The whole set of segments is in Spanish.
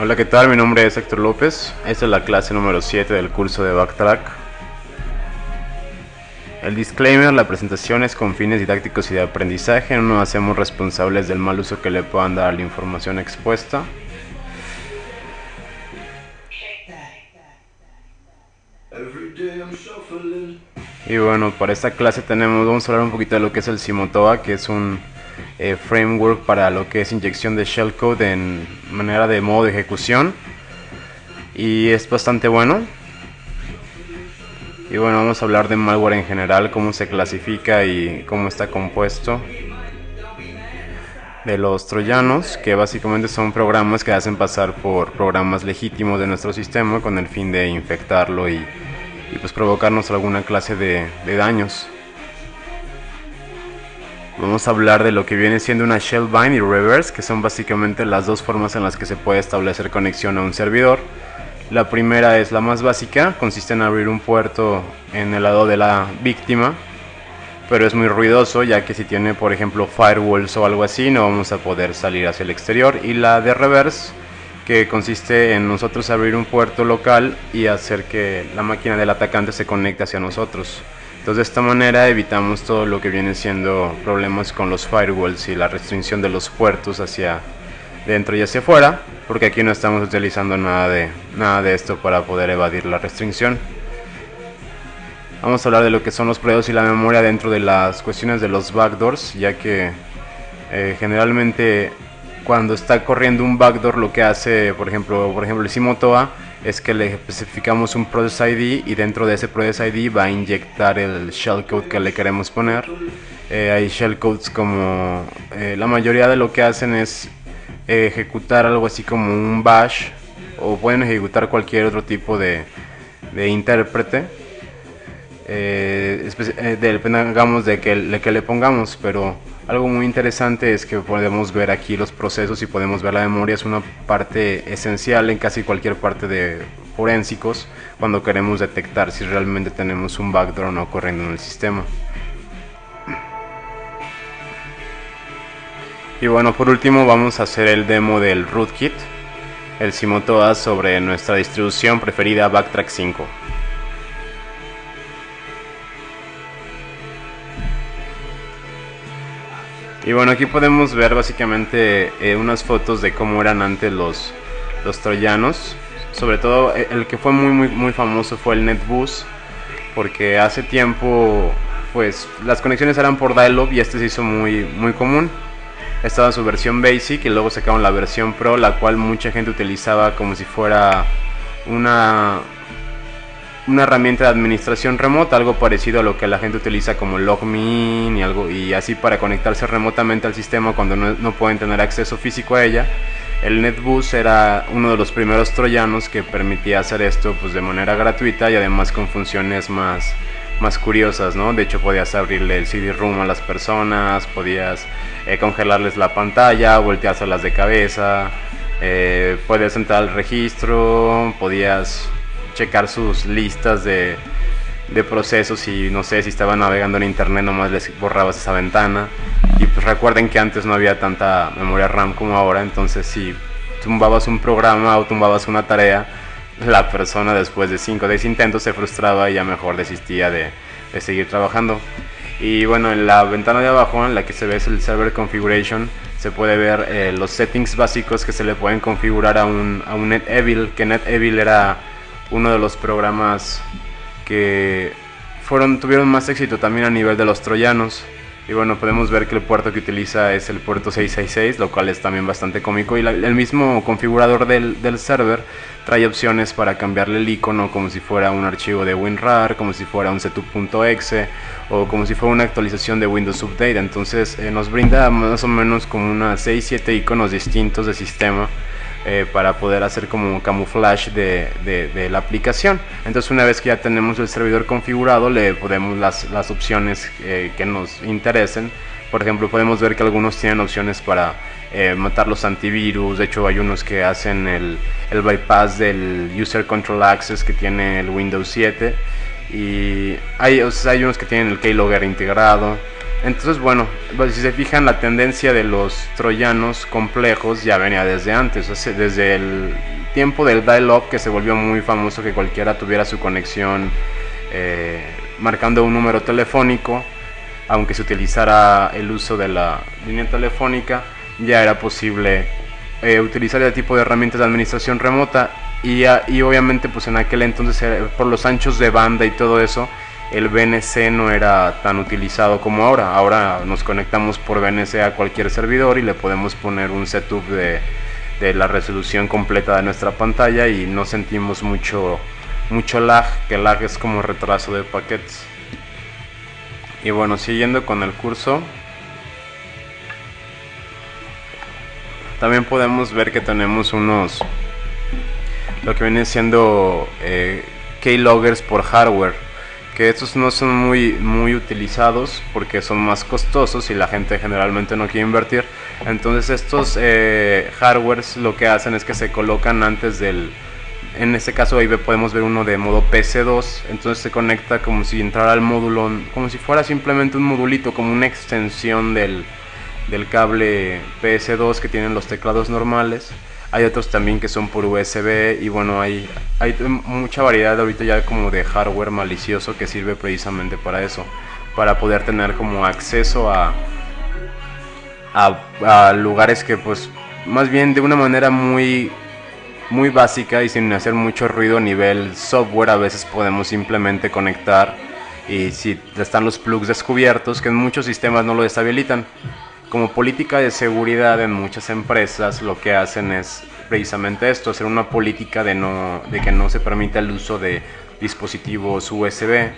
Hola, ¿qué tal? Mi nombre es Héctor López. Esta es la clase número 7 del curso de Backtrack. El disclaimer: la presentación es con fines didácticos y de aprendizaje. No nos hacemos responsables del mal uso que le puedan dar a la información expuesta. Y bueno, para esta clase vamos a hablar un poquito de lo que es el Simotoa, que es un framework para lo que es inyección de shellcode en manera de modo de ejecución, y es bastante bueno. Y bueno, vamos a hablar de malware en general, cómo se clasifica y cómo está compuesto. De los troyanos, que básicamente son programas que hacen pasar por programas legítimos de nuestro sistema con el fin de infectarlo y pues provocarnos alguna clase de daños. Vamos a hablar de lo que viene siendo una shell bind y reverse, que son básicamente las dos formas en las que se puede establecer conexión a un servidor. La primera es la más básica, consiste en abrir un puerto en el lado de la víctima, pero es muy ruidoso, ya que si tiene, por ejemplo, firewalls o algo así, no vamos a poder salir hacia el exterior. Y la de reverse, que consiste en nosotros abrir un puerto local y hacer que la máquina del atacante se conecte hacia nosotros. Entonces, de esta manera evitamos todo lo que viene siendo problemas con los firewalls y la restricción de los puertos hacia dentro y hacia afuera, porque aquí no estamos utilizando nada de esto para poder evadir la restricción. Vamos a hablar de lo que son los procesos y la memoria dentro de las cuestiones de los backdoors, ya que generalmente cuando está corriendo un backdoor, lo que hace, por ejemplo el Simotoa, es que le especificamos un process ID, y dentro de ese process ID va a inyectar el shellcode que le queremos poner. Hay shellcodes como la mayoría de lo que hacen es ejecutar algo así como un bash, o pueden ejecutar cualquier otro tipo de intérprete, dependamos de que le pongamos. Pero algo muy interesante es que podemos ver aquí los procesos y podemos ver la memoria. Es una parte esencial en casi cualquier parte de forensicos cuando queremos detectar si realmente tenemos un backdoor o no corriendo en el sistema. Y bueno, por último vamos a hacer el demo del rootkit, el Simotoa, sobre nuestra distribución preferida, Backtrack 5. Y bueno, aquí podemos ver básicamente unas fotos de cómo eran antes los troyanos. Sobre todo el que fue muy famoso fue el NetBus, porque hace tiempo pues las conexiones eran por dial-up y este se hizo muy común. Estaba su versión Basic y luego sacaron la versión Pro, la cual mucha gente utilizaba como si fuera una herramienta de administración remota, algo parecido a lo que la gente utiliza como LogMeIn y así, para conectarse remotamente al sistema cuando no pueden tener acceso físico a ella. El NetBus era uno de los primeros troyanos que permitía hacer esto pues de manera gratuita y además con funciones más curiosas, ¿no? De hecho, podías abrirle el CD-ROOM a las personas, podías congelarles la pantalla, volteárselas de cabeza, podías entrar al registro, podías checar sus listas de procesos, y no sé, si estaban navegando en internet nomás les borrabas esa ventana. Y pues recuerden que antes no había tanta memoria RAM como ahora, entonces si tumbabas un programa o tumbabas una tarea, la persona después de 5 o 10 intentos se frustraba y ya mejor desistía de seguir trabajando. Y bueno, en la ventana de abajo, en la que se ve es el Server Configuration, se puede ver los settings básicos que se le pueden configurar a un NetEvil, que NetEvil era uno de los programas que tuvieron más éxito también a nivel de los troyanos. Y bueno, podemos ver que el puerto que utiliza es el puerto 666, lo cual es también bastante cómico. Y el mismo configurador del server trae opciones para cambiarle el icono, como si fuera un archivo de WinRAR, como si fuera un setup.exe o como si fuera una actualización de Windows Update. Entonces nos brinda más o menos como unas 6-7 iconos distintos de sistema para poder hacer como camuflaje de la aplicación. Entonces, una vez que ya tenemos el servidor configurado, le podemos las opciones que nos interesen. Por ejemplo, podemos ver que algunos tienen opciones para matar los antivirus. De hecho, hay unos que hacen el bypass del User Control Access que tiene el Windows 7, y hay unos que tienen el keylogger integrado. Entonces, bueno, pues, si se fijan, la tendencia de los troyanos complejos ya venía desde antes, o sea, desde el tiempo del dial-up, que se volvió muy famoso, que cualquiera tuviera su conexión marcando un número telefónico, aunque se utilizara el uso de la línea telefónica, ya era posible utilizar este tipo de herramientas de administración remota. Y obviamente pues en aquel entonces, por los anchos de banda y todo eso, el VNC no era tan utilizado como ahora. Ahora nos conectamos por VNC a cualquier servidor y le podemos poner un setup de la resolución completa de nuestra pantalla y no sentimos mucho lag, que lag es como retraso de paquetes. Y bueno, siguiendo con el curso, también podemos ver que tenemos lo que vienen siendo keyloggers por hardware, que estos no son muy utilizados porque son más costosos y la gente generalmente no quiere invertir. Entonces estos hardwares lo que hacen es que se colocan antes en este caso ahí podemos ver uno de modo PC2, entonces se conecta como si entrara al módulo, como si fuera simplemente un modulito, como una extensión del cable PS2 que tienen los teclados normales. Hay otros también que son por USB y bueno, hay mucha variedad ahorita ya como de hardware malicioso que sirve precisamente para eso, para poder tener como acceso a lugares que pues más bien de una manera muy básica y sin hacer mucho ruido a nivel software a veces podemos simplemente conectar, y si están los plugs descubiertos, que en muchos sistemas no lo deshabilitan. Como política de seguridad en muchas empresas lo que hacen es precisamente esto, hacer una política de que no se permita el uso de dispositivos USB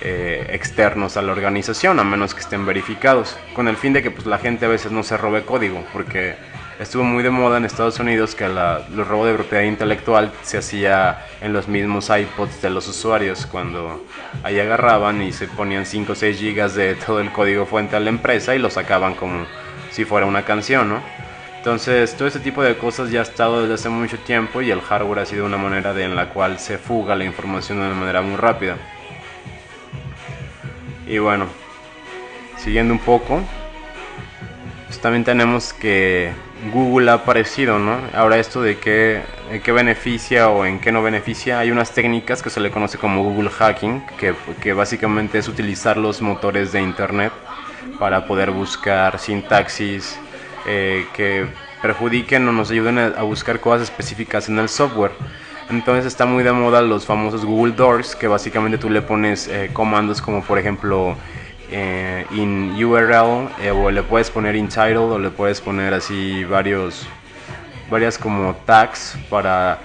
externos a la organización, a menos que estén verificados, con el fin de que pues, la gente a veces no se robe código, porque estuvo muy de moda en Estados Unidos que los robos de propiedad intelectual se hacía en los mismos iPods de los usuarios, cuando ahí agarraban y se ponían 5 o 6 gigas de todo el código fuente a la empresa y lo sacaban como si fuera una canción, ¿no? Entonces todo este tipo de cosas ya ha estado desde hace mucho tiempo y el hardware ha sido una manera en la cual se fuga la información de una manera muy rápida. Y bueno, siguiendo un poco, pues también tenemos que Google ha aparecido, ¿no? Ahora esto de en qué beneficia o en qué no beneficia, hay unas técnicas que se le conoce como Google Hacking, que básicamente es utilizar los motores de internet para poder buscar sintaxis que perjudiquen o nos ayuden a buscar cosas específicas en el software. Entonces está muy de moda los famosos Google Doors, que básicamente tú le pones comandos como por ejemplo in URL, o le puedes poner in title, o le puedes poner así varias como tags para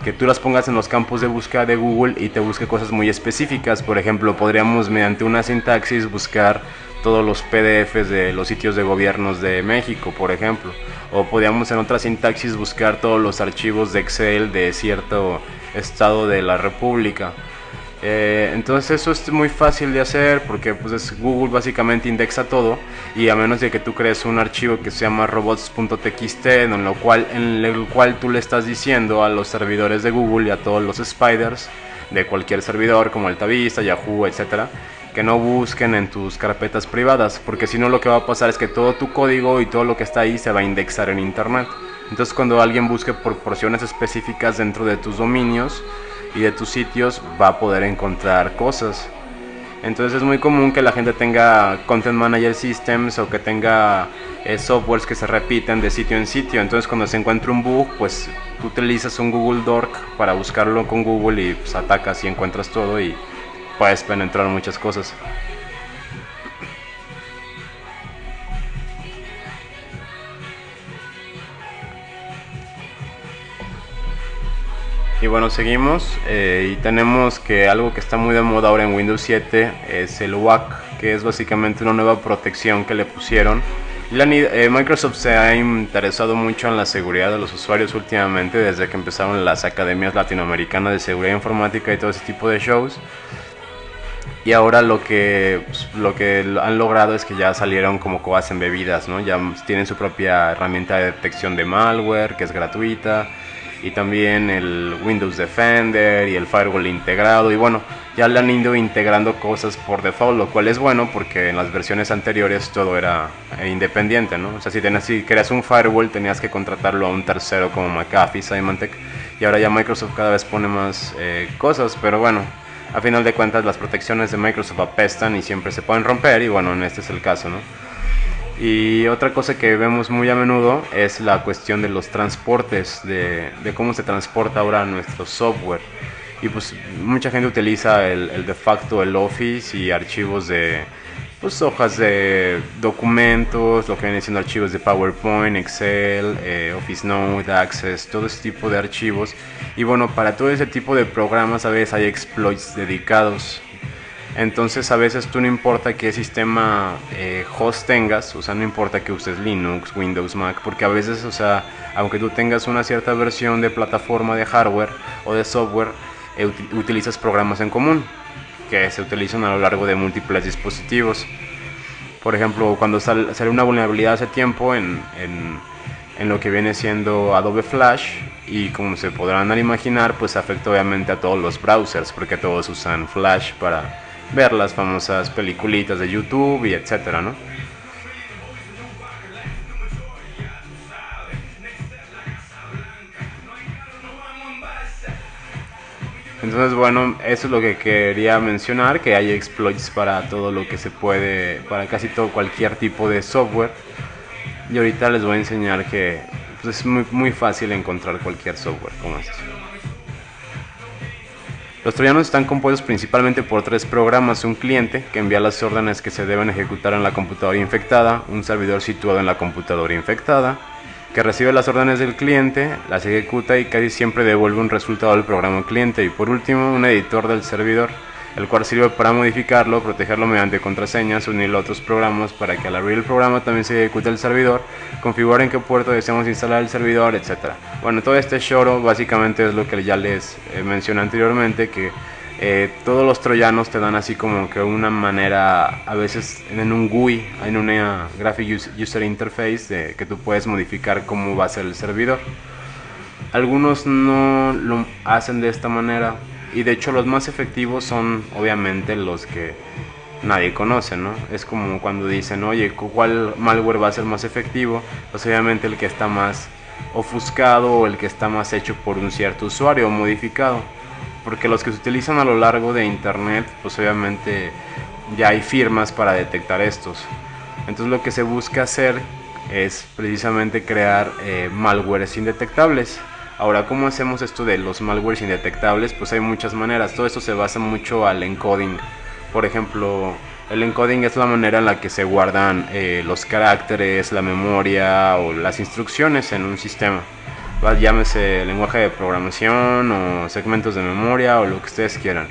que tú las pongas en los campos de búsqueda de Google y te busque cosas muy específicas. Por ejemplo, podríamos mediante una sintaxis buscar todos los PDFs de los sitios de gobiernos de México, por ejemplo, o podríamos en otra sintaxis buscar todos los archivos de Excel de cierto estado de la República. Entonces eso es muy fácil de hacer porque pues Google básicamente indexa todo, y a menos de que tú crees un archivo que se llama robots.txt en el cual tú le estás diciendo a los servidores de Google y a todos los spiders de cualquier servidor como Altavista, Yahoo, etcétera, que no busquen en tus carpetas privadas, porque si no lo que va a pasar es que todo tu código y todo lo que está ahí se va a indexar en internet. Entonces cuando alguien busque por porciones específicas dentro de tus dominios y de tus sitios, va a poder encontrar cosas. Entonces es muy común que la gente tenga Content Manager Systems o que tenga softwares que se repiten de sitio en sitio. Entonces cuando se encuentra un bug, pues tú utilizas un Google Dork para buscarlo con Google y pues atacas y encuentras todo y puedes penetrar muchas cosas. Y bueno, seguimos y tenemos que algo que está muy de moda ahora en Windows 7 es el WAC, que es básicamente una nueva protección que le pusieron. Microsoft se ha interesado mucho en la seguridad de los usuarios últimamente, desde que empezaron las academias latinoamericanas de seguridad informática y todo ese tipo de shows. Y ahora lo que han logrado es que ya salieron como cosas embebidas, ¿no? Ya tienen su propia herramienta de detección de malware, que es gratuita. y también el Windows Defender y el firewall integrado, y bueno, ya le han ido integrando cosas por default, lo cual es bueno porque en las versiones anteriores todo era independiente, ¿no? O sea, si querías un firewall tenías que contratarlo a un tercero como McAfee, Symantec, y ahora ya Microsoft cada vez pone más cosas, pero bueno, a final de cuentas las protecciones de Microsoft apestan y siempre se pueden romper, y bueno, en este es el caso, ¿no? Y otra cosa que vemos muy a menudo es la cuestión de los transportes, de cómo se transporta ahora nuestro software. Y pues mucha gente utiliza el de facto, el Office y archivos de pues hojas de documentos, lo que vienen siendo archivos de PowerPoint, Excel, Office Note, Access, todo ese tipo de archivos. Y bueno, para todo ese tipo de programas a veces hay exploits dedicados. Entonces a veces tú no importa qué sistema host tengas, o sea, no importa que uses Linux, Windows, Mac, porque a veces, o sea, aunque tú tengas una cierta versión de plataforma de hardware o de software, utilizas programas en común que se utilizan a lo largo de múltiples dispositivos. Por ejemplo, cuando salió una vulnerabilidad hace tiempo en lo que viene siendo Adobe Flash, y como se podrán imaginar, pues afecta obviamente a todos los browsers, porque todos usan Flash para ver las famosas peliculitas de YouTube y etcétera, ¿no? Entonces, bueno, eso es lo que quería mencionar, que hay exploits para todo lo que se puede, para casi todo, cualquier tipo de software. Y ahorita les voy a enseñar que pues, es muy fácil encontrar cualquier software como este. Los troyanos están compuestos principalmente por tres programas: un cliente que envía las órdenes que se deben ejecutar en la computadora infectada, un servidor situado en la computadora infectada, que recibe las órdenes del cliente, las ejecuta y casi siempre devuelve un resultado al programa cliente, y por último un editor del servidor, el cual sirve para modificarlo, protegerlo mediante contraseñas, unirlo a otros programas para que al abrir el programa también se ejecute el servidor, configurar en qué puerto deseamos instalar el servidor, etc. Bueno, todo este choro básicamente es lo que ya les mencioné anteriormente, que todos los troyanos te dan así como que una manera, a veces en un GUI, en una Graphic User Interface, que tú puedes modificar cómo va a ser el servidor. Algunos no lo hacen de esta manera, y de hecho los más efectivos son obviamente los que nadie conoce, ¿no? Es como cuando dicen, oye, ¿cuál malware va a ser más efectivo? Pues obviamente el que está más ofuscado o el que está más hecho por un cierto usuario o modificado, porque los que se utilizan a lo largo de internet, pues obviamente ya hay firmas para detectar estos. Entonces lo que se busca hacer es precisamente crear malwares indetectables. Ahora, ¿cómo hacemos esto de los malwares indetectables? Pues hay muchas maneras. Todo esto se basa mucho al encoding. Por ejemplo, el encoding es la manera en la que se guardan los caracteres, la memoria o las instrucciones en un sistema. Llámese lenguaje de programación o segmentos de memoria o lo que ustedes quieran.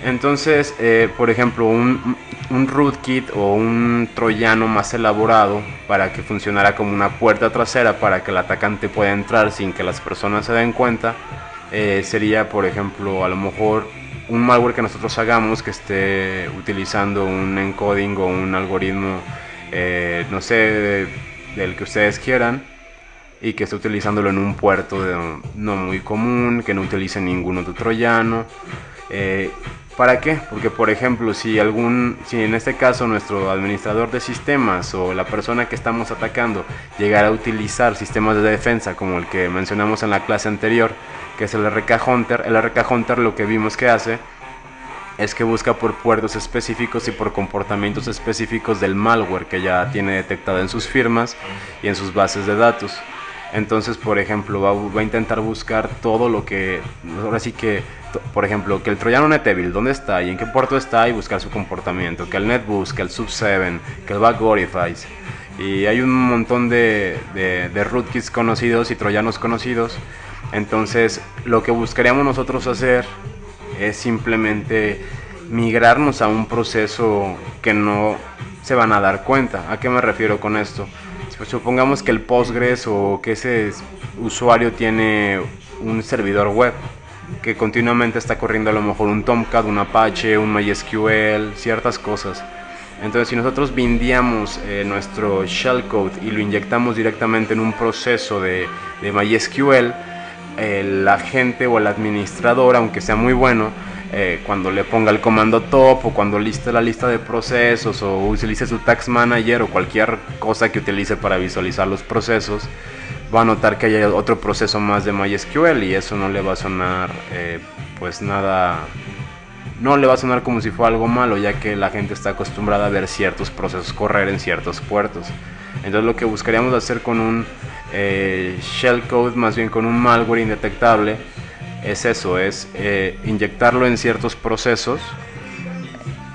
Entonces, por ejemplo, un rootkit o un troyano más elaborado para que funcionara como una puerta trasera para que el atacante pueda entrar sin que las personas se den cuenta, sería, por ejemplo, a lo mejor un malware que nosotros hagamos que esté utilizando un encoding o un algoritmo, no sé, del que ustedes quieran, y que esté utilizándolo en un puerto no muy común, que no utilice ningún otro troyano. ¿Para qué? Porque por ejemplo, si en este caso nuestro administrador de sistemas o la persona que estamos atacando llegara a utilizar sistemas de defensa como el que mencionamos en la clase anterior, que es el RK Hunter, lo que vimos que hace es que busca por puertos específicos y por comportamientos específicos del malware que ya tiene detectado en sus firmas y en sus bases de datos. Entonces, por ejemplo, va a intentar buscar todo lo que, ahora sí que, por ejemplo, que el troyano NetEvil, ¿dónde está y en qué puerto está? Y buscar su comportamiento, que el NetBoost, que el Sub7, que el Bugorifies. Y hay un montón de rootkits conocidos y troyanos conocidos. Entonces, lo que buscaríamos nosotros hacer es simplemente migrarnos a un proceso que no se van a dar cuenta. ¿A qué me refiero con esto? Pues supongamos que el Postgres o que ese usuario tiene un servidor web que continuamente está corriendo a lo mejor un Tomcat, un Apache, un MySQL, ciertas cosas. Entonces, si nosotros bindeamos nuestro shellcode y lo inyectamos directamente en un proceso de MySQL, el agente o el administrador, aunque sea muy bueno, cuando le ponga el comando top o cuando liste la lista de procesos o utilice su task manager o cualquier cosa que utilice para visualizar los procesos, va a notar que hay otro proceso más de MySQL y eso no le va a sonar pues nada, no le va a sonar como si fuera algo malo, ya que la gente está acostumbrada a ver ciertos procesos correr en ciertos puertos. Entonces lo que buscaríamos hacer con un shellcode, más bien con un malware indetectable, es eso, es inyectarlo en ciertos procesos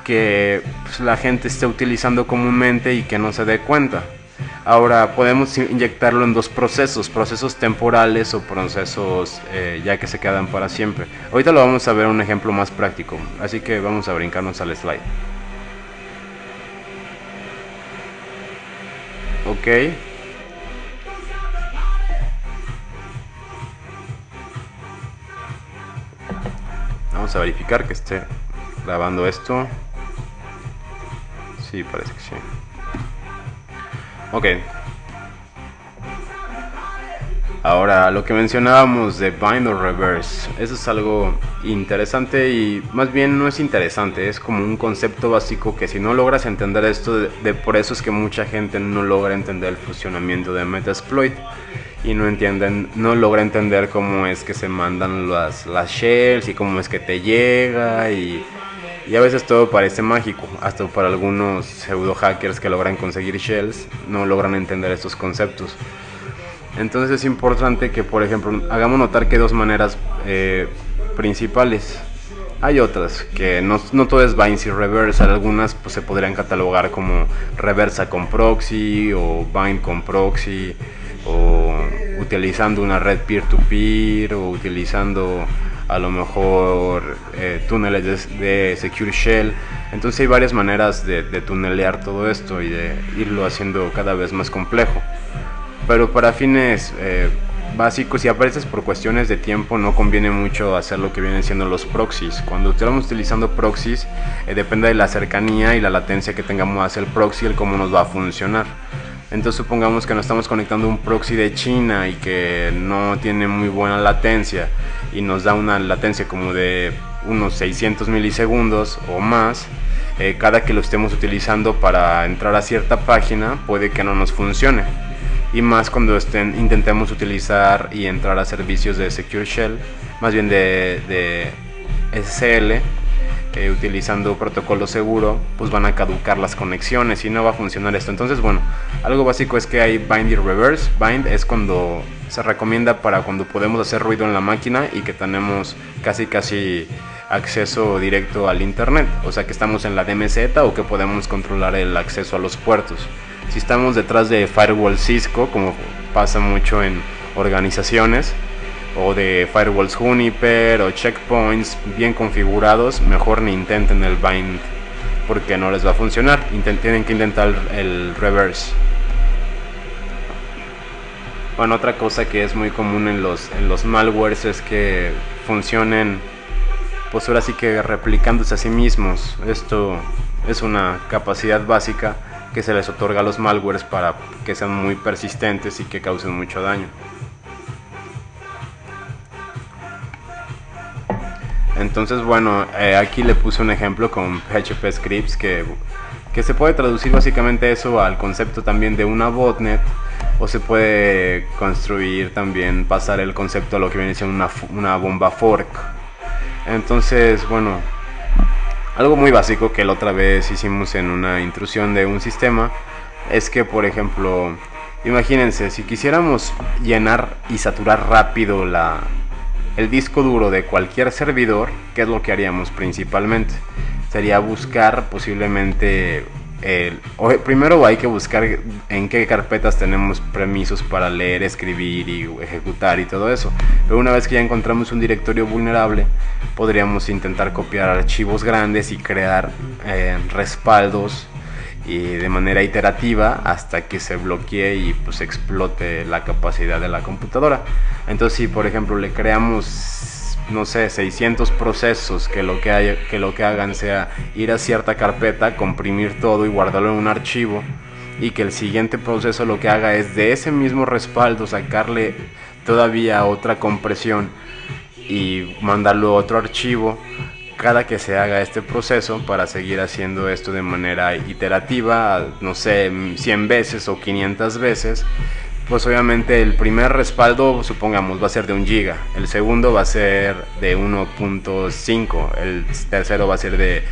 que pues, la gente esté utilizando comúnmente y que no se dé cuenta. Ahora podemos inyectarlo en dos procesos temporales o procesos ya que se quedan para siempre. Ahorita lo vamos a ver un ejemplo más práctico, así que vamos a brincarnos al slide. Ok. Vamos a verificar que esté grabando esto. Sí, parece que sí. Ok. Ahora, lo que mencionábamos de bind o reverse, eso es algo interesante y más bien no es interesante, es como un concepto básico que si no logras entender esto, por eso es que mucha gente no logra entender el funcionamiento de Metasploit y no logra entender cómo es que se mandan las shells y cómo es que te llega y a veces todo parece mágico, hasta para algunos pseudo hackers que logran conseguir shells no logran entender estos conceptos. Entonces es importante que, por ejemplo, hagamos notar que hay dos maneras principales. Hay otras, que no todo es bind y reverse, algunas pues, se podrían catalogar como reversa con proxy o bind con proxy, o utilizando una red peer-to-peer, o utilizando a lo mejor túneles de Secure Shell. Entonces hay varias maneras de tunelear todo esto y de irlo haciendo cada vez más complejo. Pero para fines básicos, si apareces por cuestiones de tiempo, no conviene mucho hacer lo que vienen siendo los proxies. Cuando estamos utilizando proxies, depende de la cercanía y la latencia que tengamos hacia el proxy, el cómo nos va a funcionar. Entonces supongamos que nos estamos conectando a un proxy de China y que no tiene muy buena latencia y nos da una latencia como de unos 600 milisegundos o más. Cada que lo estemos utilizando para entrar a cierta página puede que no nos funcione. Y más cuando intentemos utilizar y entrar a servicios de Secure Shell, más bien de SSL, utilizando protocolo seguro, pues van a caducar las conexiones y no va a funcionar esto. Entonces, bueno, algo básico es que hay bind y reverse. Bind es cuando se recomienda para cuando podemos hacer ruido en la máquina y que tenemos casi acceso directo al internet, o sea que estamos en la DMZ o que podemos controlar el acceso a los puertos. Si estamos detrás de firewall Cisco, como pasa mucho en organizaciones, o de firewalls Juniper o checkpoints bien configurados, mejor ni intenten el bind porque no les va a funcionar. Tienen que intentar el reverse. Bueno, otra cosa que es muy común en los malwares es que funcionen, pues ahora sí que replicándose a sí mismos. Esto es una capacidad básica que se les otorga a los malwares para que sean muy persistentes y que causen mucho daño. Entonces, bueno, aquí le puse un ejemplo con PHP Scripts que se puede traducir básicamente eso al concepto también de una botnet, o se puede construir también, pasar el concepto a lo que viene siendo una bomba fork. Entonces, bueno, algo muy básico que la otra vez hicimos en una intrusión de un sistema es que, por ejemplo, imagínense, si quisiéramos llenar y saturar rápido el disco duro de cualquier servidor, ¿qué es lo que haríamos principalmente? Sería buscar posiblemente, primero hay que buscar en qué carpetas tenemos permisos para leer, escribir y ejecutar y todo eso. Pero una vez que ya encontramos un directorio vulnerable, podríamos intentar copiar archivos grandes y crear respaldos y de manera iterativa hasta que se bloquee y pues explote la capacidad de la computadora. Entonces, si por ejemplo le creamos no sé, 600 procesos que lo que hagan sea ir a cierta carpeta, comprimir todo y guardarlo en un archivo, y que el siguiente proceso lo que haga es de ese mismo respaldo sacarle todavía otra compresión y mandarlo a otro archivo cada que se haga este proceso, para seguir haciendo esto de manera iterativa, no sé, 100 veces o 500 veces. Pues obviamente el primer respaldo, supongamos, va a ser de 1 giga, el segundo va a ser de 1.5, el tercero va a ser de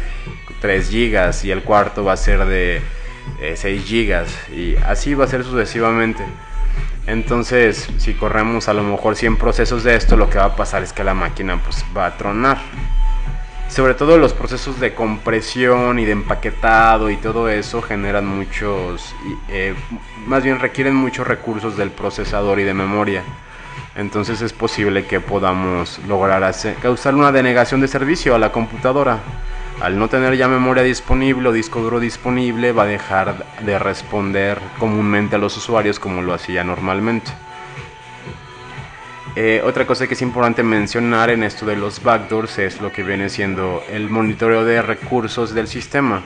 3 gigas y el cuarto va a ser de 6 gigas, y así va a ser sucesivamente. Entonces, si corremos a lo mejor 100 procesos de esto, lo que va a pasar es que la máquina pues va a tronar. Sobre todo los procesos de compresión y de empaquetado y todo eso generan muchos, más bien requieren muchos recursos del procesador y de memoria. Entonces es posible que podamos lograr causar una denegación de servicio a la computadora. Al no tener ya memoria disponible o disco duro disponible, va a dejar de responder comúnmente a los usuarios como lo hacía normalmente. Otra cosa que es importante mencionar en esto de los backdoors es lo que viene siendo el monitoreo de recursos del sistema.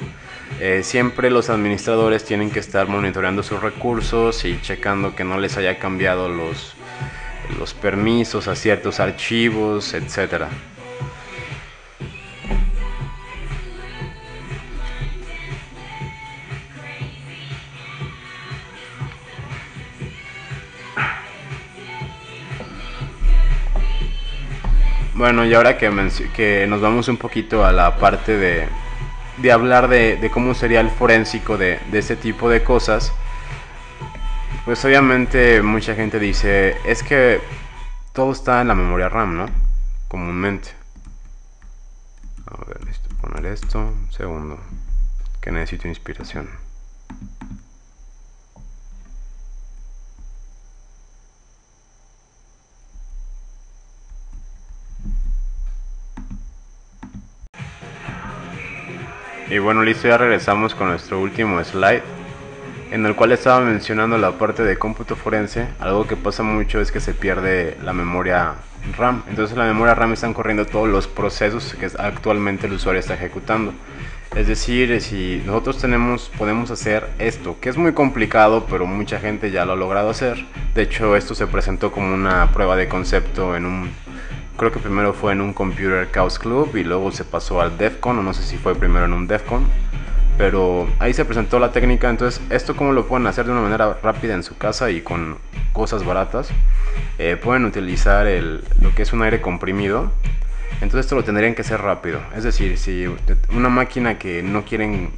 Siempre los administradores tienen que estar monitoreando sus recursos y checando que no les haya cambiado los permisos a ciertos archivos, etc. Bueno, y ahora que nos vamos un poquito a la parte de hablar de cómo sería el forénsico de este tipo de cosas, pues obviamente mucha gente dice, es que todo está en la memoria RAM, ¿no? Comúnmente. A ver, necesito poner esto, un segundo, que necesito inspiración. Y bueno, listo, ya regresamos con nuestro último slide, en el cual estaba mencionando la parte de cómputo forense. Algo que pasa mucho es que se pierde la memoria RAM. Entonces en la memoria RAM están corriendo todos los procesos que actualmente el usuario está ejecutando. Es decir, si nosotros podemos hacer esto, que es muy complicado, pero mucha gente ya lo ha logrado hacer. De hecho, esto se presentó como una prueba de concepto creo que primero fue en un Computer Chaos Club y luego se pasó al DEF CON, o no sé si fue primero en un DEF CON, pero ahí se presentó la técnica. Entonces, esto cómo lo pueden hacer de una manera rápida en su casa y con cosas baratas. Pueden utilizar lo que es un aire comprimido. Entonces esto lo tendrían que hacer rápido. Es decir, si una máquina que no quieren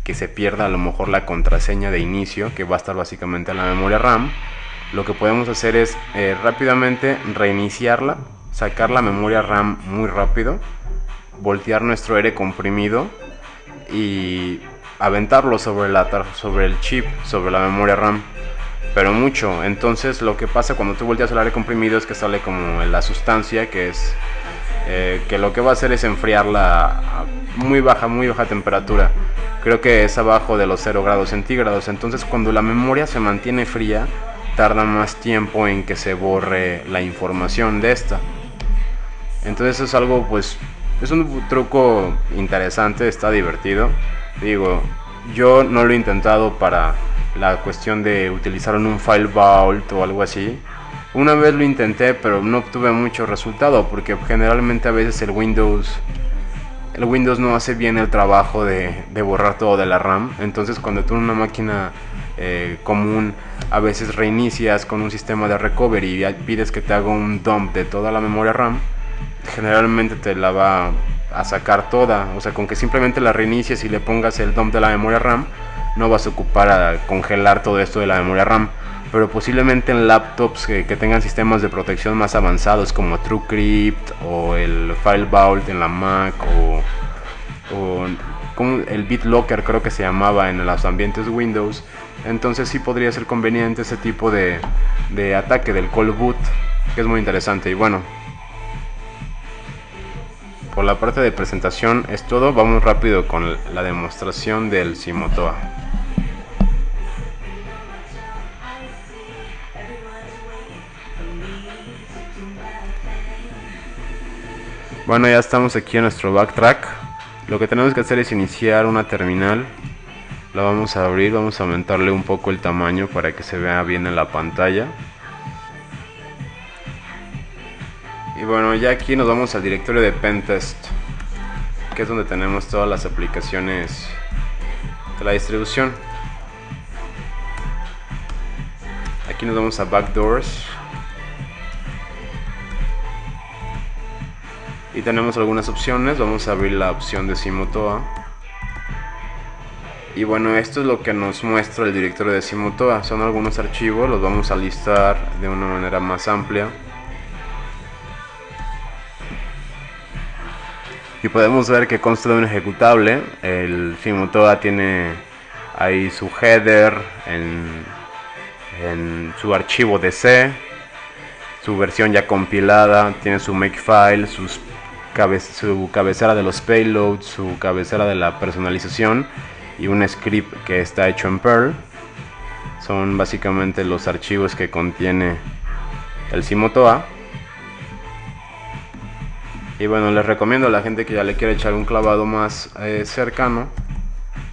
que se pierda a lo mejor la contraseña de inicio, que va a estar básicamente en la memoria RAM, lo que podemos hacer es rápidamente reiniciarla, sacar la memoria RAM muy rápido, voltear nuestro aire comprimido y aventarlo sobre el chip, sobre la memoria RAM, pero mucho. Entonces lo que pasa cuando tú volteas el aire comprimido es que sale como la sustancia que es que lo que va a hacer es enfriarla a muy baja temperatura. Creo que es abajo de los 0 grados centígrados. Entonces cuando la memoria se mantiene fría, tarda más tiempo en que se borre la información de esta. Entonces es algo, pues, es un truco interesante, está divertido. Digo, yo no lo he intentado para la cuestión de utilizar un file vault o algo así. Una vez lo intenté, pero no obtuve mucho resultado, porque generalmente a veces el Windows no hace bien el trabajo de borrar todo de la RAM. Entonces cuando tú en una máquina común a veces reinicias con un sistema de recovery y pides que te haga un dump de toda la memoria RAM, generalmente te la va a sacar toda. O sea, con que simplemente la reinicies y le pongas el dump de la memoria RAM, no vas a ocupar a congelar todo esto de la memoria RAM. Pero posiblemente en laptops que tengan sistemas de protección más avanzados como TrueCrypt o el File Vault en la Mac o como el BitLocker, creo que se llamaba en los ambientes Windows, entonces sí podría ser conveniente ese tipo de ataque del Cold Boot, que es muy interesante. Y bueno, por la parte de presentación es todo. Vamos rápido con la demostración del Simotoa. Bueno, ya estamos aquí en nuestro backtrack. Lo que tenemos que hacer es iniciar una terminal. La vamos a abrir, vamos a aumentarle un poco el tamaño para que se vea bien en la pantalla. Y bueno, ya aquí nos vamos al directorio de Pentest, que es donde tenemos todas las aplicaciones de la distribución. Aquí nos vamos a Backdoors y tenemos algunas opciones. Vamos a abrir la opción de Simotoa. Y bueno, esto es lo que nos muestra el directorio de Simotoa. Son algunos archivos, los vamos a listar de una manera más amplia. Y podemos ver que consta de un ejecutable. El Simotoa tiene ahí su header en su archivo de C, su versión ya compilada, tiene su makefile, su cabecera de los payloads, su cabecera de la personalización y un script que está hecho en Perl. Son básicamente los archivos que contiene el Simotoa. Y bueno, les recomiendo a la gente que ya le quiere echar un clavado más cercano,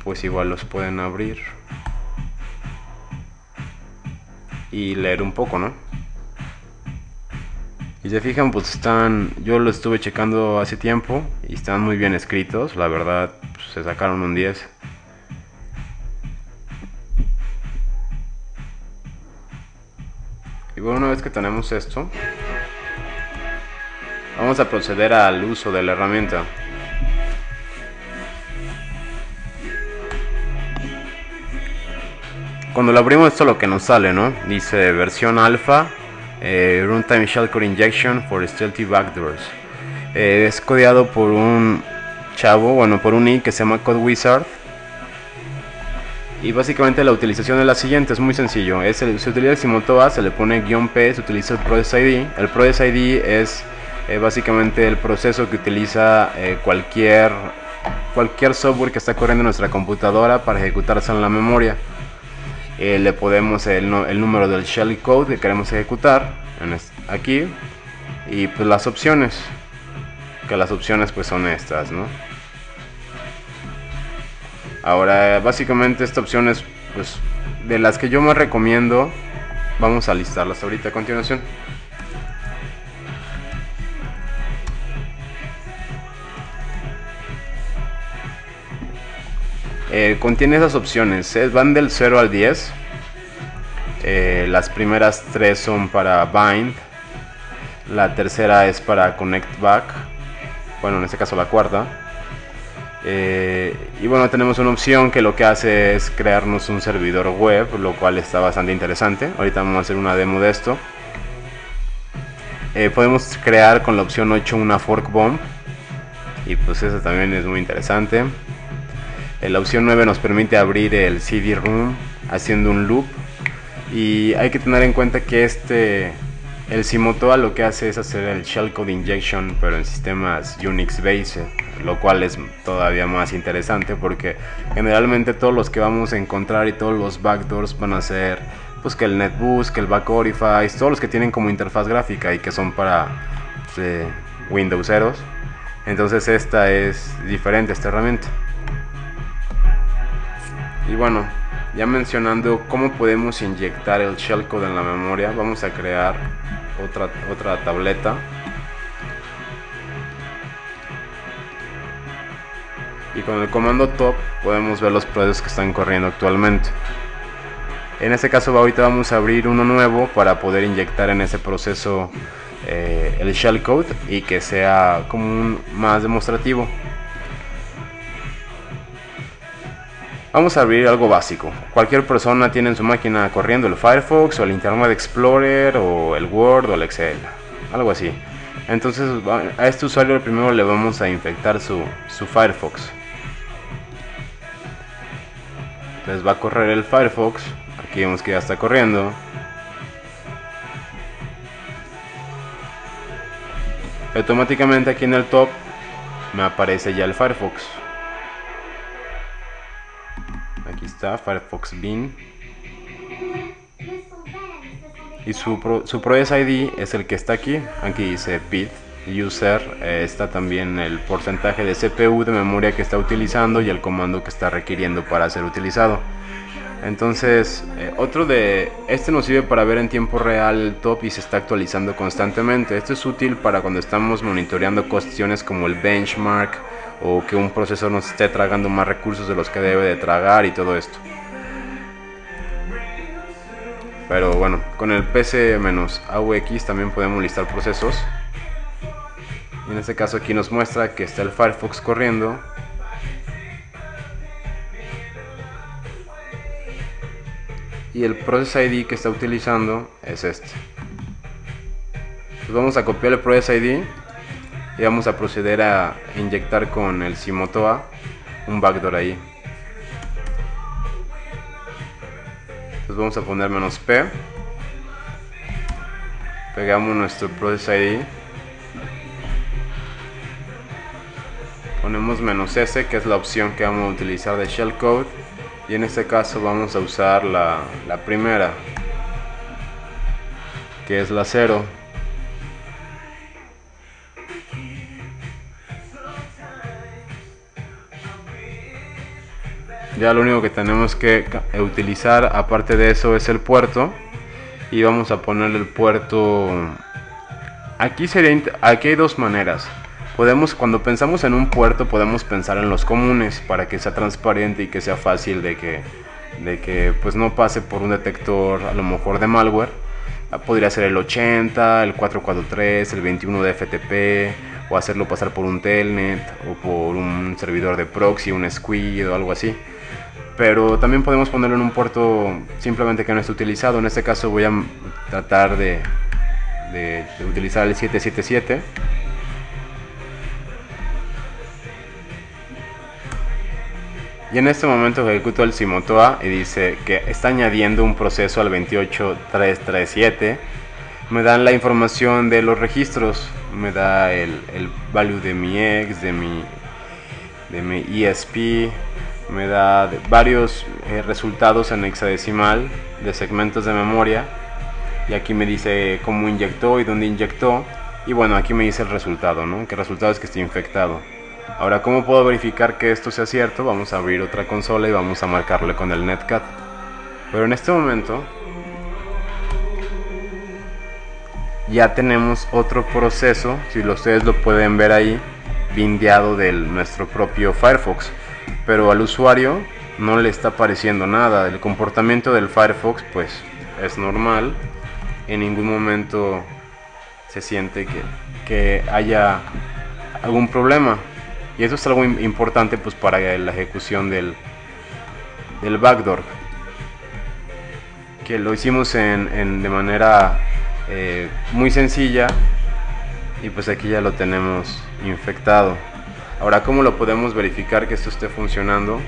pues igual los pueden abrir y leer un poco, ¿no? Y se fijan, pues yo lo estuve checando hace tiempo y están muy bien escritos, la verdad, pues, se sacaron un 10. Y bueno, una vez que tenemos esto, vamos a proceder al uso de la herramienta. Cuando lo abrimos, esto es lo que nos sale, ¿no? Dice versión alfa, runtime shellcode injection for stealthy backdoors. Es codeado por un chavo, bueno, por un I que se llama CodeWizard. Y básicamente la utilización es la siguiente, es muy sencillo. Se utiliza el Simotoa, se le pone "-p", se utiliza el process ID. El process ID es básicamente el proceso que utiliza cualquier software que está corriendo en nuestra computadora para ejecutarse en la memoria. Le podemos el número del shellcode que queremos ejecutar aquí, y pues las opciones, que las opciones pues son estas, ¿no? Ahora básicamente esta opción es pues de las que yo más recomiendo. Vamos a listarlas ahorita a continuación. Contiene esas opciones, van del 0 al 10. Las primeras 3 son para bind, la tercera es para connect back, bueno, en este caso la cuarta. Y bueno, tenemos una opción que lo que hace es crearnos un servidor web, lo cual está bastante interesante. Ahorita vamos a hacer una demo de esto. Podemos crear con la opción 8 una fork bomb, y pues eso también es muy interesante. La opción 9 nos permite abrir el CD-ROM haciendo un loop. Y hay que tener en cuenta que el Simotoa lo que hace es hacer el shellcode injection, pero en sistemas Unix based, lo cual es todavía más interesante porque generalmente todos los que vamos a encontrar y todos los backdoors van a ser pues que el NetBoost, que el Backorify, todos los que tienen como interfaz gráfica y que son para Windowseros. Entonces esta es diferente, esta herramienta. Y bueno, ya mencionando cómo podemos inyectar el shellcode en la memoria, vamos a crear otra tableta. Y con el comando top podemos ver los procesos que están corriendo actualmente. En este caso ahorita vamos a abrir uno nuevo para poder inyectar en ese proceso el shellcode y que sea como más demostrativo. Vamos a abrir algo básico. Cualquier persona tiene en su máquina corriendo el Firefox o el Internet Explorer o el Word o el Excel, algo así. Entonces a este usuario primero le vamos a infectar su Firefox. Entonces va a correr el Firefox. Aquí vemos que ya está corriendo. Automáticamente aquí en el top me aparece ya el Firefox. Aquí está Firefox Bin. Y su process ID es el que está aquí. Aquí dice PID. user, está también el porcentaje de CPU, de memoria que está utilizando y el comando que está requiriendo para ser utilizado. Entonces, este nos sirve para ver en tiempo real el top y se está actualizando constantemente. Esto es útil para cuando estamos monitoreando cuestiones como el benchmark o que un procesador nos esté tragando más recursos de los que debe de tragar y todo esto. Pero bueno, con el PC-AUX también podemos listar procesos. Y en este caso aquí nos muestra que está el Firefox corriendo. Y el Process ID que está utilizando es este. Pues vamos a copiar el Process ID y vamos a proceder a inyectar con el Simotoa un backdoor ahí. Entonces vamos a poner "-p", pegamos nuestro Process ID, ponemos "-s", que es la opción que vamos a utilizar de shellcode, y en este caso vamos a usar la primera, que es la 0. Ya lo único que tenemos que utilizar aparte de eso es el puerto, y vamos a ponerle el puerto. Aquí hay dos maneras. Cuando pensamos en un puerto, podemos pensar en los comunes para que sea transparente y que sea fácil de que pues no pase por un detector a lo mejor de malware. Podría ser el 80, el 443, el 21 de FTP, o hacerlo pasar por un telnet o por un servidor de proxy, un squid o algo así. Pero también podemos ponerlo en un puerto simplemente que no esté utilizado. En este caso voy a tratar de utilizar el 777. Y en este momento ejecuto el Simotoa y dice que está añadiendo un proceso al 28337. Me dan la información de los registros, me da el value de mi X, de mi ESP, me da varios resultados en hexadecimal de segmentos de memoria, y aquí me dice cómo inyectó y dónde inyectó, y bueno, aquí me dice el resultado, ¿no? Que el resultado es que esté infectado. Ahora, ¿cómo puedo verificar que esto sea cierto? Vamos a abrir otra consola y vamos a marcarle con el netcat. Pero en este momento ya tenemos otro proceso, si ustedes lo pueden ver ahí, bindeado de nuestro propio Firefox, pero al usuario no le está apareciendo nada. El comportamiento del Firefox pues es normal, en ningún momento se siente que haya algún problema, y eso es algo importante pues para la ejecución del backdoor, que lo hicimos de manera muy sencilla, y pues aquí ya lo tenemos infectado. Ahora, ¿cómo lo podemos verificar que esto esté funcionando?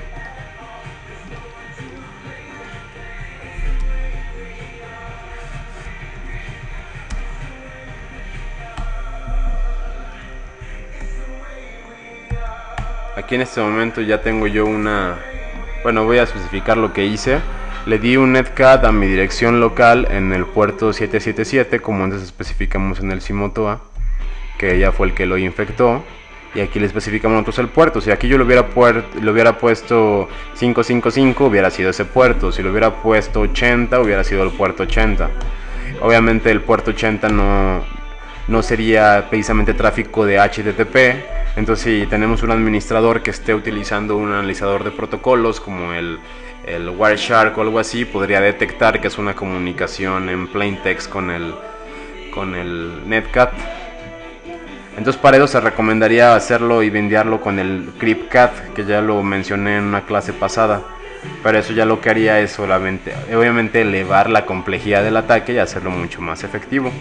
Aquí en este momento ya tengo yo bueno, voy a especificar lo que hice. Le di un netcat a mi dirección local en el puerto 777, como antes especificamos en el Simotoa, que ya fue el que lo infectó. Y aquí le especificamos nosotros el puerto. Si aquí yo lo hubiera puesto 555, hubiera sido ese puerto. Si lo hubiera puesto 80, hubiera sido el puerto 80. Obviamente el puerto 80 no sería precisamente tráfico de HTTP. Entonces, si tenemos un administrador que esté utilizando un analizador de protocolos como el Wireshark o algo así, podría detectar que es una comunicación en plain text con el netcat. Entonces, para eso se recomendaría hacerlo y bindearlo con el cryptcat, que ya lo mencioné en una clase pasada. Pero eso ya lo que haría es solamente, obviamente, elevar la complejidad del ataque y hacerlo mucho más efectivo.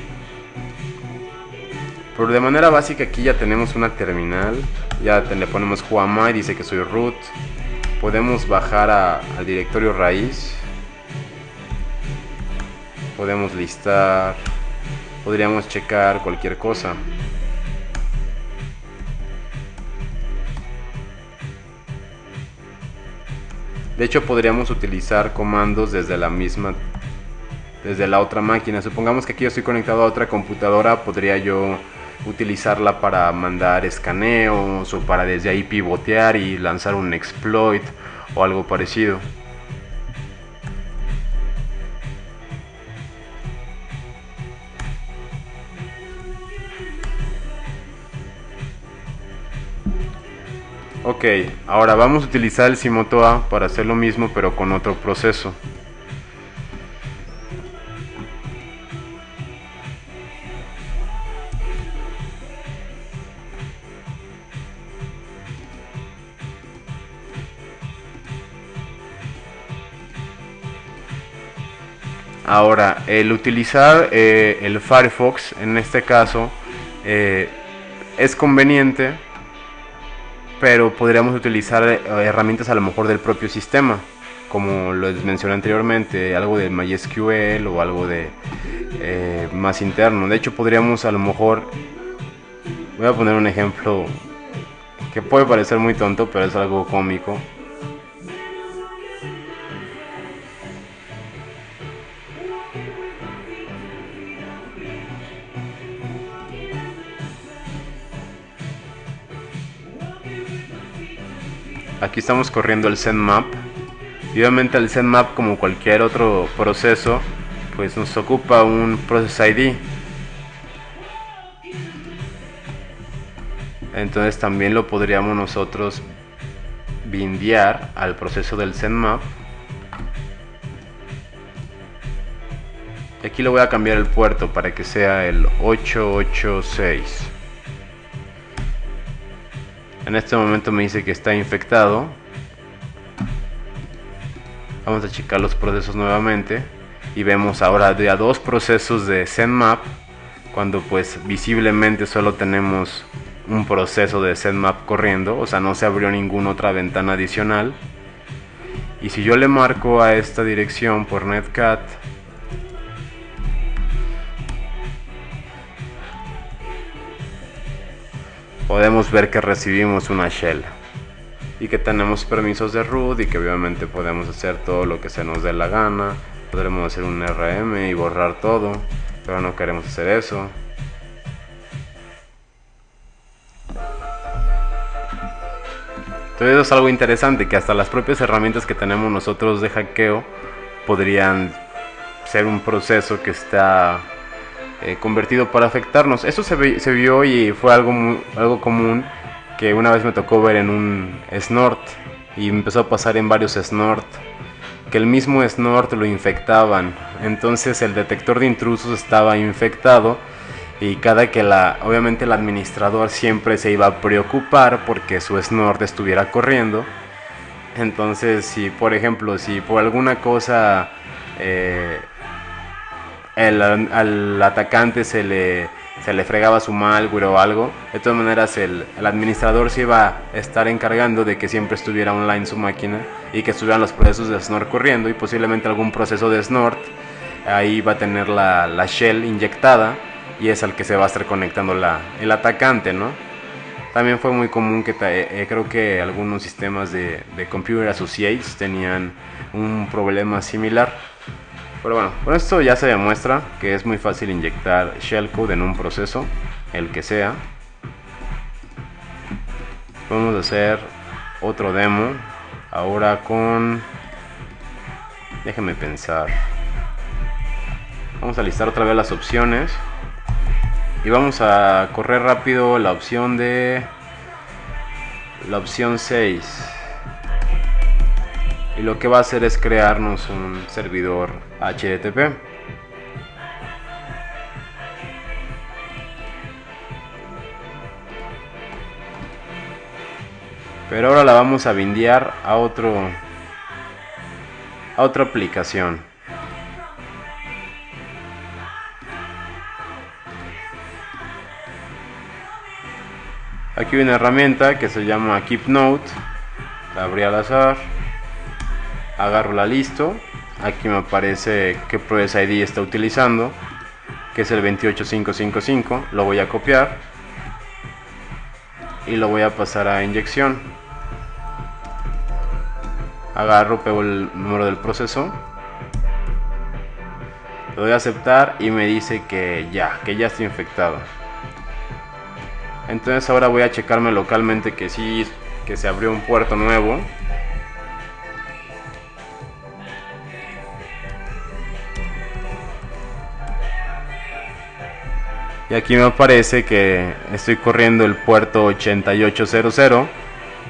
Pero de manera básica aquí ya tenemos una terminal, ya le ponemos whoami, dice que soy root. Podemos bajar al directorio raíz, podemos listar, podríamos checar cualquier cosa. De hecho, podríamos utilizar comandos desde la otra máquina. Supongamos que aquí yo estoy conectado a otra computadora, podría yo utilizarla para mandar escaneos o para desde ahí pivotear y lanzar un exploit o algo parecido. Ok, ahora vamos a utilizar el Simotoa para hacer lo mismo pero con otro proceso. Ahora, el utilizar el Firefox en este caso es conveniente, pero podríamos utilizar herramientas a lo mejor del propio sistema, como les mencioné anteriormente, algo de MySQL o algo de más interno. De hecho, podríamos a lo mejor, voy a poner un ejemplo que puede parecer muy tonto, pero es algo cómico. Aquí estamos corriendo el ZenMap y obviamente el ZenMap, como cualquier otro proceso, pues nos ocupa un process ID. Entonces también lo podríamos nosotros bindear al proceso del ZenMap. Aquí le voy a cambiar el puerto para que sea el 886. En este momento me dice que está infectado. Vamos a checar los procesos nuevamente y vemos ahora ya dos procesos de ZenMap, cuando pues visiblemente solo tenemos un proceso de ZenMap corriendo, o sea, no se abrió ninguna otra ventana adicional. Y si yo le marco a esta dirección por netcat, podemos ver que recibimos una shell y que tenemos permisos de root y que obviamente podemos hacer todo lo que se nos dé la gana. Podremos hacer un RM y borrar todo, pero no queremos hacer eso. Entonces eso es algo interesante, que hasta las propias herramientas que tenemos nosotros de hackeo podrían ser un proceso que está convertido para afectarnos. Eso se vio y fue algo común, que una vez me tocó ver en un snort, y empezó a pasar en varios snort, que el mismo snort lo infectaban. Entonces el detector de intrusos estaba infectado, y cada que obviamente el administrador siempre se iba a preocupar porque su snort estuviera corriendo. Entonces, si por ejemplo, si por alguna cosa al atacante se le fregaba su malware o algo, de todas maneras el administrador se iba a estar encargando de que siempre estuviera online su máquina y que estuvieran los procesos de snort corriendo, y posiblemente algún proceso de snort ahí va a tener la shell inyectada, y es al que se va a estar conectando el atacante, ¿no? También fue muy común que creo que algunos sistemas de Computer Associates tenían un problema similar. Pero bueno, con esto ya se demuestra que es muy fácil inyectar shellcode en un proceso, el que sea. Vamos a hacer otro demo ahora con... déjenme pensar. Vamos a listar otra vez las opciones y vamos a correr rápido la opción 6. Y lo que va a hacer es crearnos un servidor HTTP. Pero ahora la vamos a bindear a otra aplicación. Aquí hay una herramienta que se llama KeepNote. La abrí al azar. Agarro la listo. Aquí me aparece qué Process ID está utilizando, que es el 28555. Lo voy a copiar y lo voy a pasar a inyección. Agarro, pego el número del proceso, lo doy a aceptar y me dice que ya está infectado. Entonces ahora voy a checarme localmente que sí, que se abrió un puerto nuevo. Y aquí me aparece que estoy corriendo el puerto 8800,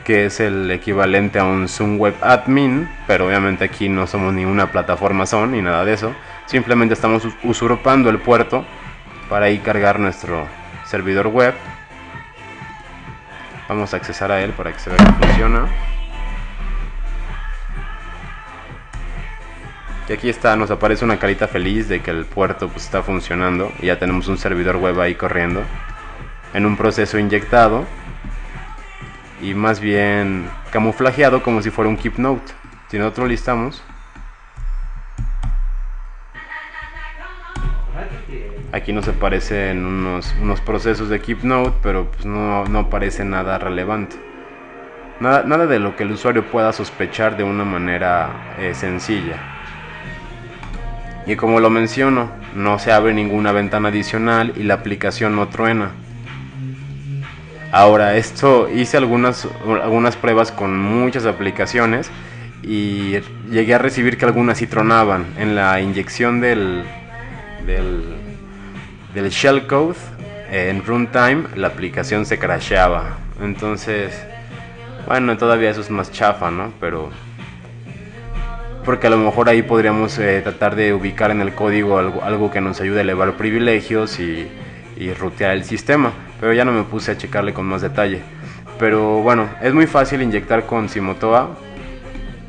que es el equivalente a un Zoom Web Admin, pero obviamente aquí no somos ni una plataforma Zoom ni nada de eso. Simplemente estamos usurpando el puerto para ahí cargar nuestro servidor web. Vamos a accesar a él para que se vea que funciona. Y aquí está, nos aparece una carita feliz de que el puerto pues está funcionando y ya tenemos un servidor web ahí corriendo en un proceso inyectado y más bien camuflajeado como si fuera un Keep Note. Si nosotros listamos, aquí nos aparecen unos procesos de Keep Note, pero pues no aparece nada relevante, nada de lo que el usuario pueda sospechar de una manera sencilla. Y como lo menciono, no se abre ninguna ventana adicional y la aplicación no truena. Ahora, esto hice algunas pruebas con muchas aplicaciones y llegué a recibir que algunas sí tronaban. En la inyección del shellcode en runtime, la aplicación se crasheaba. Entonces, bueno, todavía eso es más chafa, ¿no? Pero porque a lo mejor ahí podríamos tratar de ubicar en el código algo que nos ayude a elevar privilegios y rutear el sistema, pero ya no me puse a checarle con más detalle. Pero bueno, es muy fácil inyectar con Simotoa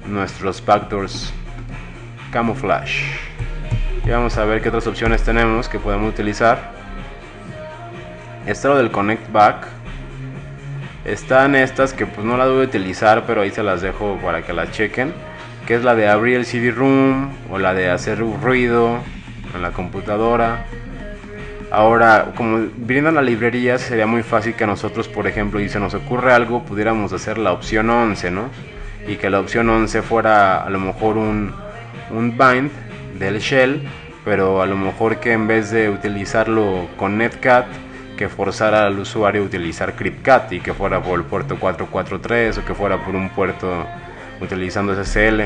nuestros backdoors camouflage. Y vamos a ver qué otras opciones tenemos que podemos utilizar. Está lo del connect back. Están estas que pues no las voy a utilizar, pero ahí se las dejo para que las chequen, que es la de abrir el CD-ROOM o la de hacer ruido en la computadora. Ahora, como brindan la librería, sería muy fácil que nosotros, por ejemplo, y se nos ocurre algo, pudiéramos hacer la opción 11, ¿no? Y que la opción 11 fuera a lo mejor un bind del shell, pero a lo mejor que en vez de utilizarlo con netcat, que forzara al usuario a utilizar cryptcat y que fuera por el puerto 443 o que fuera por un puerto utilizando SSL.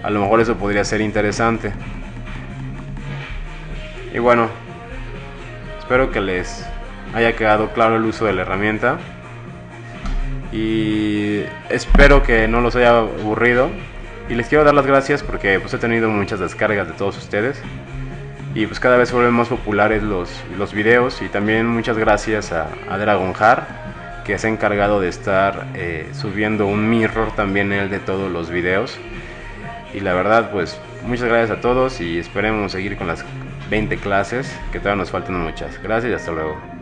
A lo mejor eso podría ser interesante. Y bueno, espero que les haya quedado claro el uso de la herramienta y espero que no los haya aburrido. Y les quiero dar las gracias porque pues he tenido muchas descargas de todos ustedes y pues cada vez vuelven más populares los videos. Y también muchas gracias a Dragonjar, que se ha encargado de estar subiendo un mirror también él de todos los videos. Y la verdad pues muchas gracias a todos y esperemos seguir con las 20 clases, que todavía nos faltan muchas. Gracias y hasta luego.